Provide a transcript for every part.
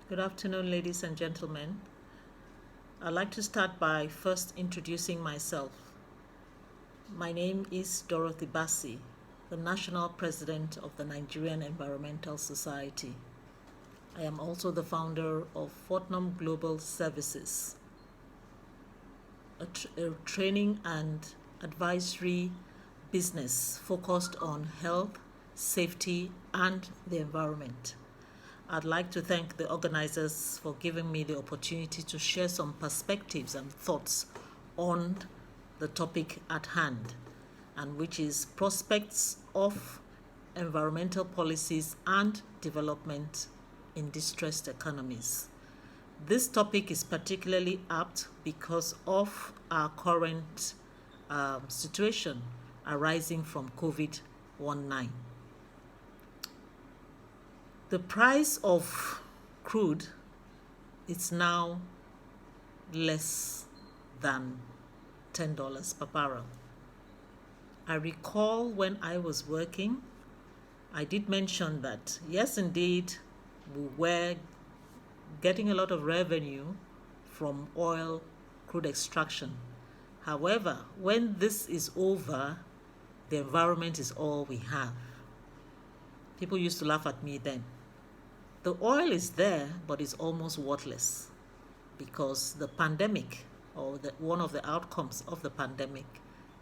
Good afternoon, ladies and gentlemen. I'd like to start by first introducing myself. My name is Dorothy Bassi, the National President of the Nigerian Environmental Society. I am also the founder of Fortnum Global Services, a training and advisory business focused on health, safety, and the environment. I'd like to thank the organizers for giving me the opportunity to share some perspectives and thoughts on the topic at hand, and which is prospects of environmental policies and development in distressed economies. This topic is particularly apt because of our current situation arising from COVID-19. The price of crude is now less than $10 per barrel. I recall when I was working, I did mention that, yes, indeed, we were getting a lot of revenue from oil crude extraction. However, when this is over, the environment is all we have. People used to laugh at me then. The oil is there, but it's almost worthless because the pandemic, or one of the outcomes of the pandemic,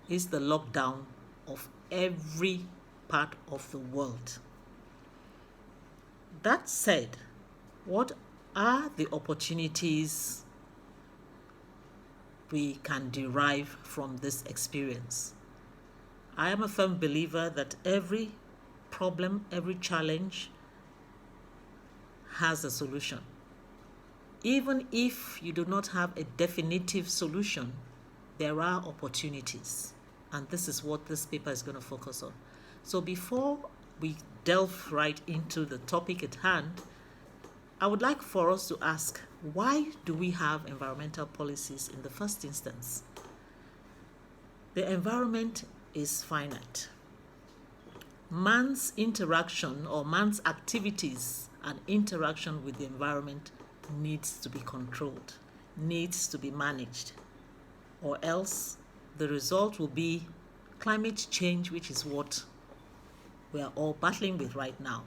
is the lockdown of every part of the world. That said, what are the opportunities we can derive from this experience? I am a firm believer that every problem, every challenge has a solution. Even if you do not have a definitive solution, there are opportunities. And this is what this paper is going to focus on. So before we delve right into the topic at hand, I would like for us to ask, why do we have environmental policies in the first instance? The environment is finite. Man's interaction or man's activities and interaction with the environment needs to be controlled, needs to be managed, or else the result will be climate change, which is what we are all battling with right now.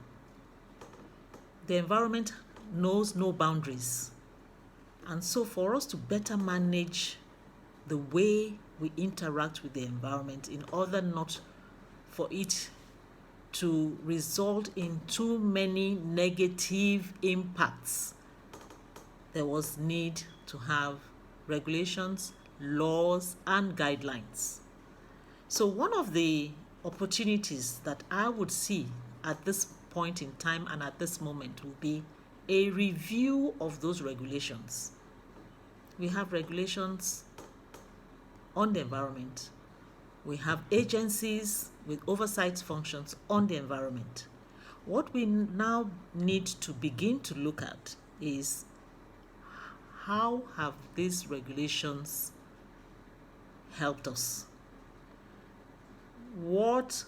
The environment knows no boundaries. And so for us to better manage the way we interact with the environment in order not for it to result in too many negative impacts, there was need to have regulations, laws, and guidelines. So one of the opportunities that I would see at this point in time and at this moment will be a review of those regulations. We have regulations on the environment. We have agencies with oversight functions on the environment. What we now need to begin to look at is, how have these regulations helped us? What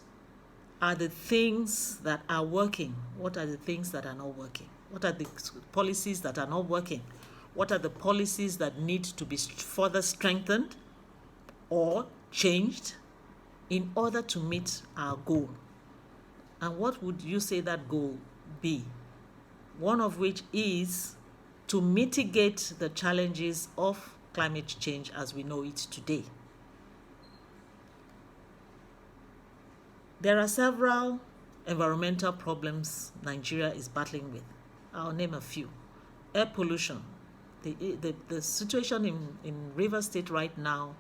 are the things that are working? What are the things that are not working? What are the policies that are not working? What are the policies that need to be further strengthened or changed in order to meet our goal? And what would you say that goal be? One of which is to mitigate the challenges of climate change as we know it today. There are several environmental problems Nigeria is battling with. I'll name a few. Air pollution. The situation in Rivers State right now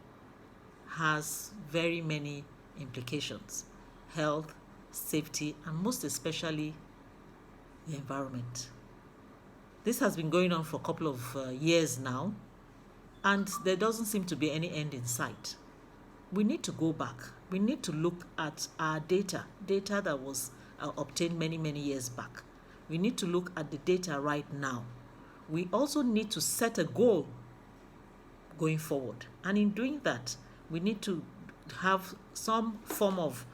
has very many implications: health, safety, and most especially the environment. This has been going on for a couple of years now, and there doesn't seem to be any end in sight. We need to go back. We need to look at our data that was obtained many, many years back. We need to look at the data right now. We also need to set a goal going forward. And in doing that, we need to have some form of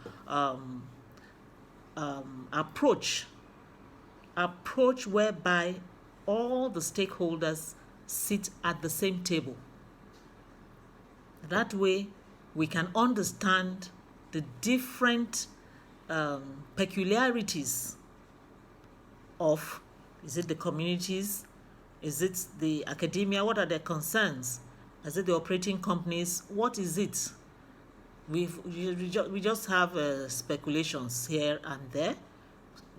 approach whereby all the stakeholders sit at the same table. That way, we can understand the different peculiarities of, is it the communities, is it the academia, what are their concerns, is it the operating companies, what is it? We just have speculations here and there,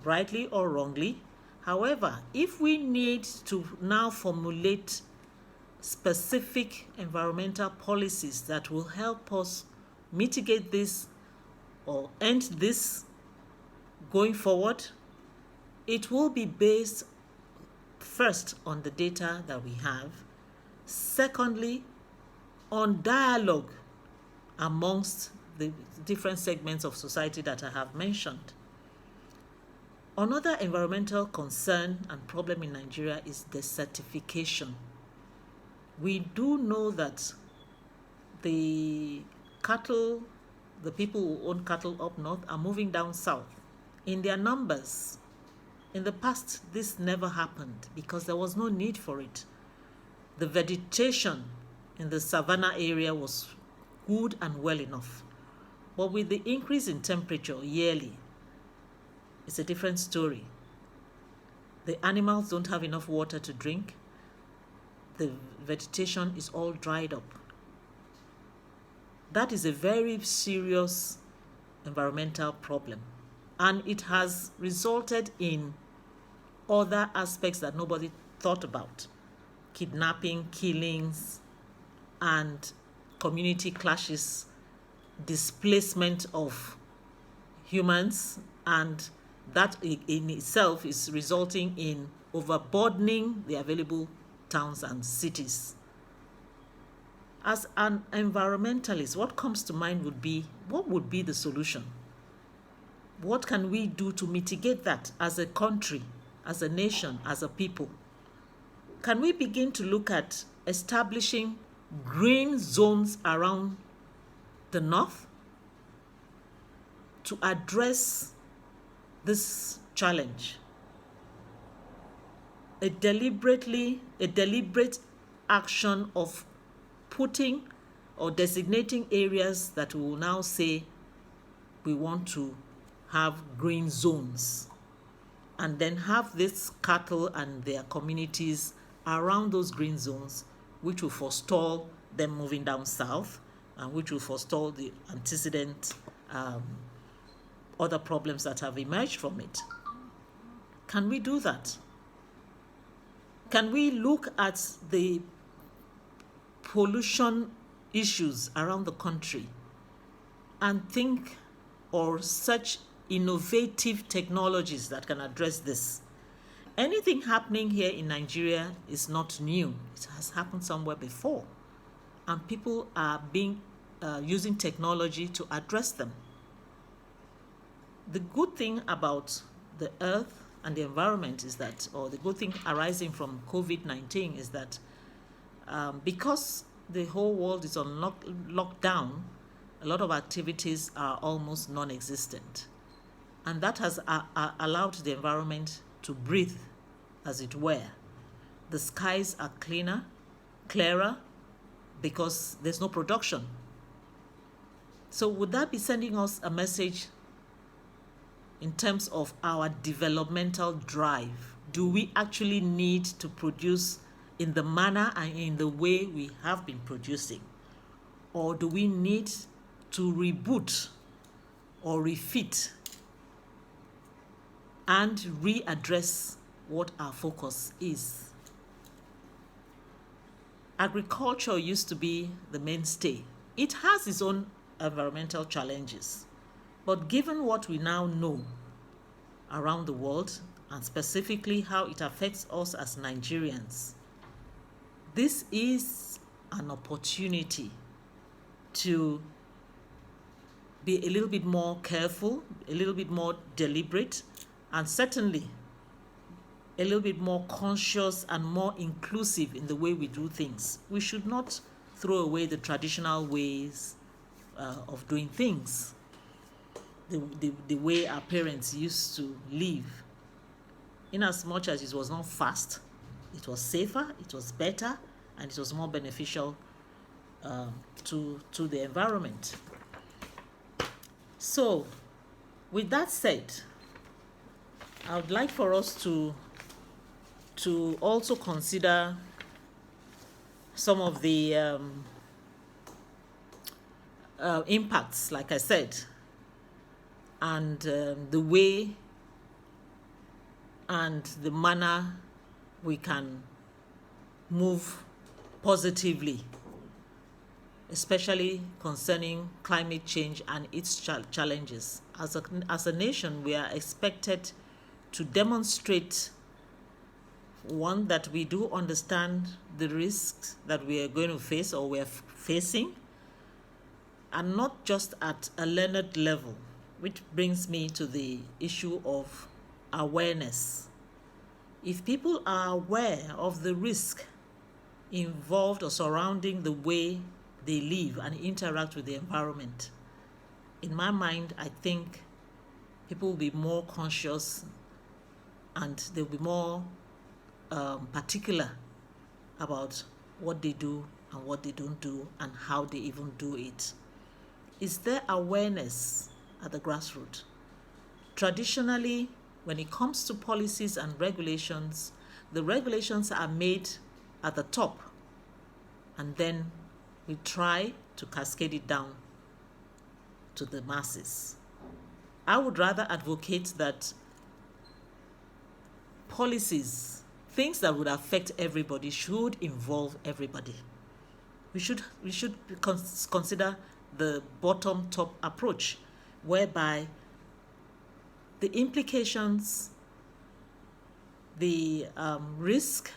rightly or wrongly. However, if we need to now formulate specific environmental policies that will help us mitigate this or end this going forward, it will be based first on the data that we have, secondly on dialogue amongst the different segments of society that I have mentioned. Another environmental concern and problem in Nigeria is desertification. We do know that the people who own cattle up north are moving down south in their numbers. In the past, this never happened because there was no need for it. The vegetation in the savannah area was good and well enough. But with the increase in temperature yearly, it's a different story. The animals don't have enough water to drink. The vegetation is all dried up. That is a very serious environmental problem. And it has resulted in other aspects that nobody thought about. Kidnapping, killings, and community clashes, displacement of humans, and that in itself is resulting in overburdening the available towns and cities. As an environmentalist, what comes to mind would be, what would be the solution? What can we do to mitigate that as a country, as a nation, as a people? Can we begin to look at establishing green zones around the north to address this challenge? A deliberate action of putting or designating areas that we will now say we want to have green zones, and then have this cattle and their communities around those green zones, which will forestall them moving down south and which will forestall the antecedent other problems that have emerged from it. Can we do that? Can we look at the pollution issues around the country and think or search innovative technologies that can address this? Anything happening here in Nigeria is not new. It has happened somewhere before, and people are using technology to address them. The good thing about the earth and the environment is that, or the good thing arising from COVID-19 is that because the whole world is on lockdown, a lot of activities are almost non-existent. And that has allowed the environment to breathe, as it were. The skies are clearer, because there's no production. So would that be sending us a message in terms of our developmental drive? Do we actually need to produce in the manner and in the way we have been producing? Or do we need to reboot or refit and readdress what our focus is? Agriculture used to be the mainstay. It has its own environmental challenges, but given what we now know around the world, and specifically how it affects us as Nigerians, this is an opportunity to be a little bit more careful, a little bit more deliberate, and certainly a little bit more conscious and more inclusive in the way we do things. We should not throw away the traditional ways of doing things, the way our parents used to live. In as much as it was not fast, It was safer, it was better, and it was more beneficial to the environment. So, with that said, I would like for us to also consider some of the impacts, like I said, and the way and the manner we can move positively, especially concerning climate change and its challenges. As a nation, we are expected to demonstrate, one, that we do understand the risks that we are going to face or we are facing, and not just at a learned level, which brings me to the issue of awareness. If people are aware of the risk involved or surrounding the way they live and interact with the environment, in my mind, I think people will be more conscious and they'll be more particular about what they do and what they don't do and how they even do it. Is there awareness at the grassroots? Traditionally, when it comes to policies and regulations, the regulations are made at the top, and then we try to cascade it down to the masses. I would rather advocate that policies, things that would affect everybody, should involve everybody. We should consider the bottom-top approach, whereby the implications, the risk,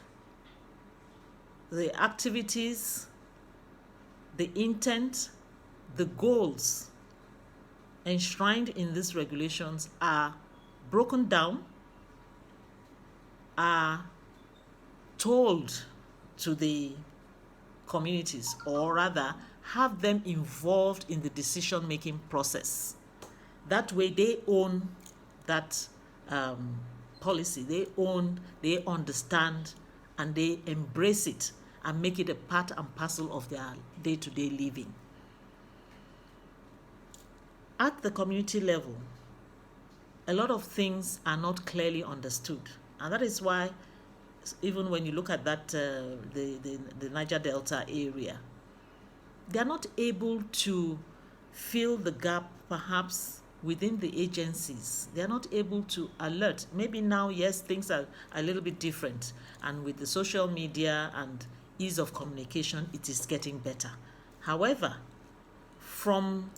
the activities, the intent, the goals enshrined in these regulations are broken down, are told to the communities, or rather have them involved in the decision-making process. That way they own that policy, they understand, and they embrace it and make it a part and parcel of their day-to-day living. At the community level, a lot of things are not clearly understood, and that is why even when you look at that the Niger Delta area, they are not able to fill the gap perhaps within the agencies. They are not able to alert. Maybe now, yes, things are a little bit different, and with the social media and ease of communication, it is getting better. However, from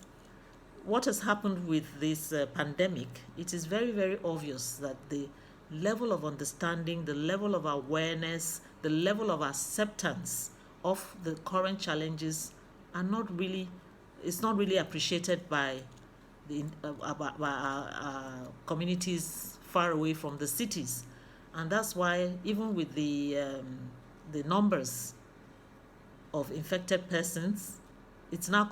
what has happened with this pandemic, it is very, very obvious that the level of understanding, the level of awareness, the level of acceptance of the current challenges are not really, it's not really appreciated by the communities far away from the cities. And that's why even with the numbers of infected persons, it's now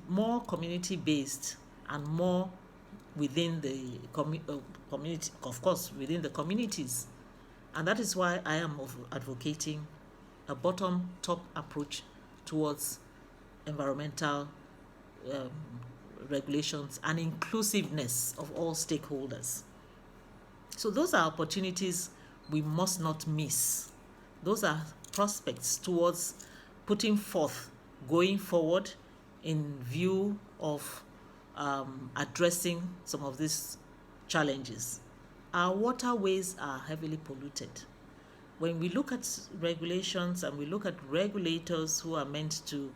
more community based and more within the community, of course, within the communities. And that is why I am advocating a bottom-top approach towards environmental regulations and inclusiveness of all stakeholders. So those are opportunities we must not miss. Those are prospects towards putting forth, going forward in view of addressing some of these challenges. Our waterways are heavily polluted. When we look at regulations and we look at regulators who are meant to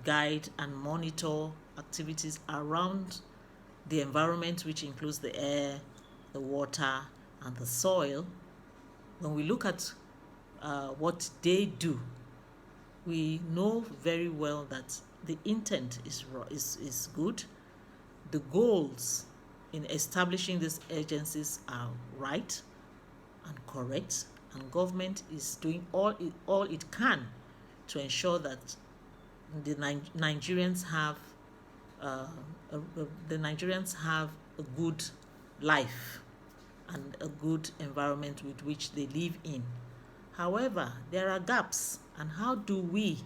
guide and monitor activities around the environment, which includes the air, the water, and the soil, when we look at what they do, we know very well that the intent is good. The goals in establishing these agencies are right and correct, and government is doing all it can to ensure that the Nigerians have a good life and a good environment with which they live in. However, there are gaps, and how do we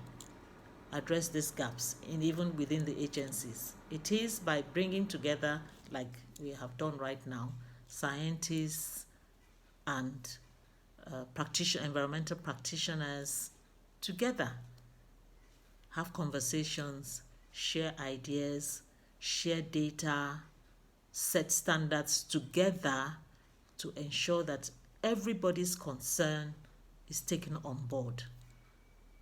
address these gaps even within the agencies? It is by bringing together, like we have done right now, scientists and environmental practitioners together, have conversations, share ideas, share data, set standards together to ensure that everybody's concern is taken on board.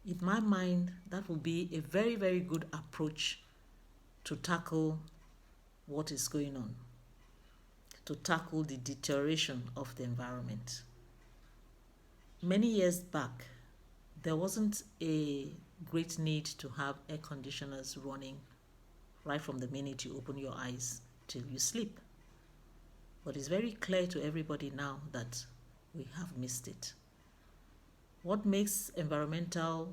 In my mind, that will be a very, very good approach to tackle what is going on, to tackle the deterioration of the environment. Many years back, there wasn't a great need to have air conditioners running right from the minute you open your eyes till you sleep. But it's very clear to everybody now that we have missed it. What makes environmental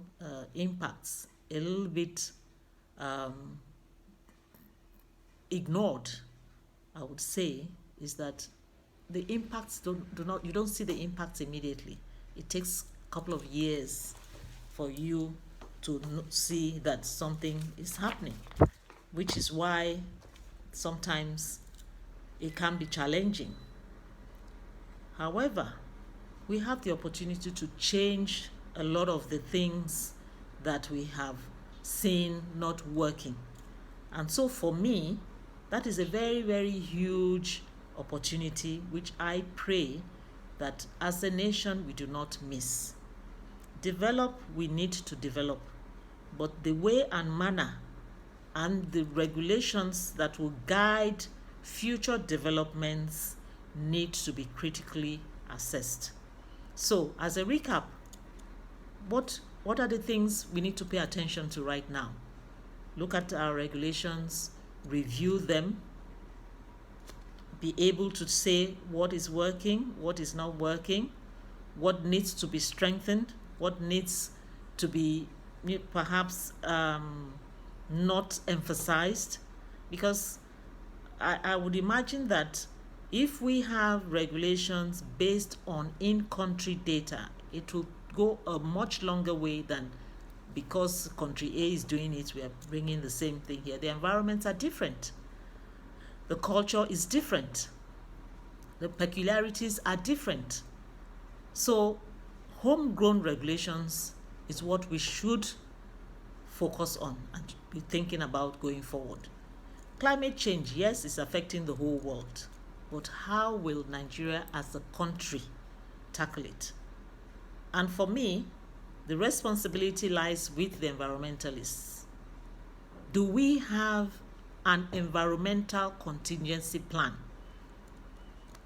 impacts a little bit ignored, I would say, is that the impacts you don't see the impacts immediately. It takes a couple of years for you to see that something is happening, which is why sometimes it can be challenging. However, we have the opportunity to change a lot of the things that we have seen not working. And so for me, that is a very, very huge opportunity, which I pray that as a nation we do not miss. Develop, we need to develop, but the way and manner and the regulations that will guide future developments need to be critically assessed. So, as a recap, what are the things we need to pay attention to right now? Look at our regulations, review them, be able to say what is working, what is not working, what needs to be strengthened, what needs to be perhaps not emphasized. Because I would imagine that if we have regulations based on in-country data, it will go a much longer way than because country A is doing it, we are bringing the same thing here. The environments are different. The culture is different. The peculiarities are different. So, homegrown regulations is what we should focus on and be thinking about going forward. Climate change, yes, is affecting the whole world. But how will Nigeria as a country tackle it? And for me, the responsibility lies with the environmentalists. Do we have an environmental contingency plan?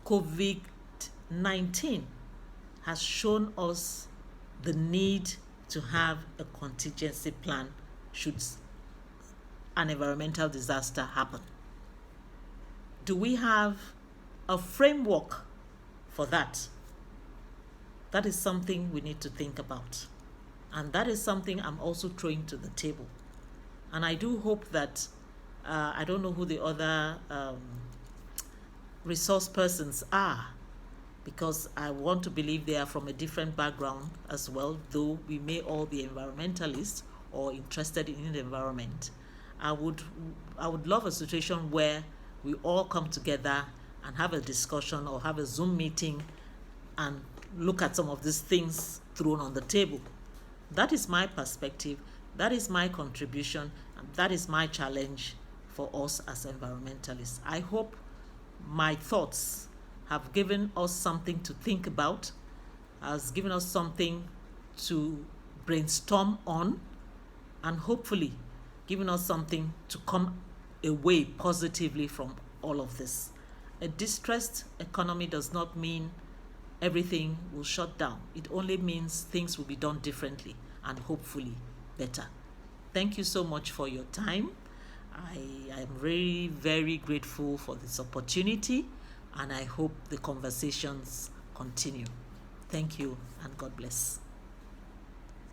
COVID-19 has shown us the need to have a contingency plan should an environmental disaster happen. Do we have a framework for that? That is something we need to think about. And that is something I'm also throwing to the table. And I do hope that, I don't know who the other resource persons are, because I want to believe they are from a different background as well, though we may all be environmentalists or interested in the environment. I would love a situation where we all come together and have a discussion or have a Zoom meeting and look at some of these things thrown on the table. That is my perspective, that is my contribution, and that is my challenge for us as environmentalists. I hope my thoughts have given us something to think about, has given us something to brainstorm on, and hopefully given us something to come away positively from all of this. A distressed economy does not mean everything will shut down. It only means things will be done differently and hopefully better. Thank you so much for your time. I am very, very grateful for this opportunity, and I hope the conversations continue. Thank you, and God bless.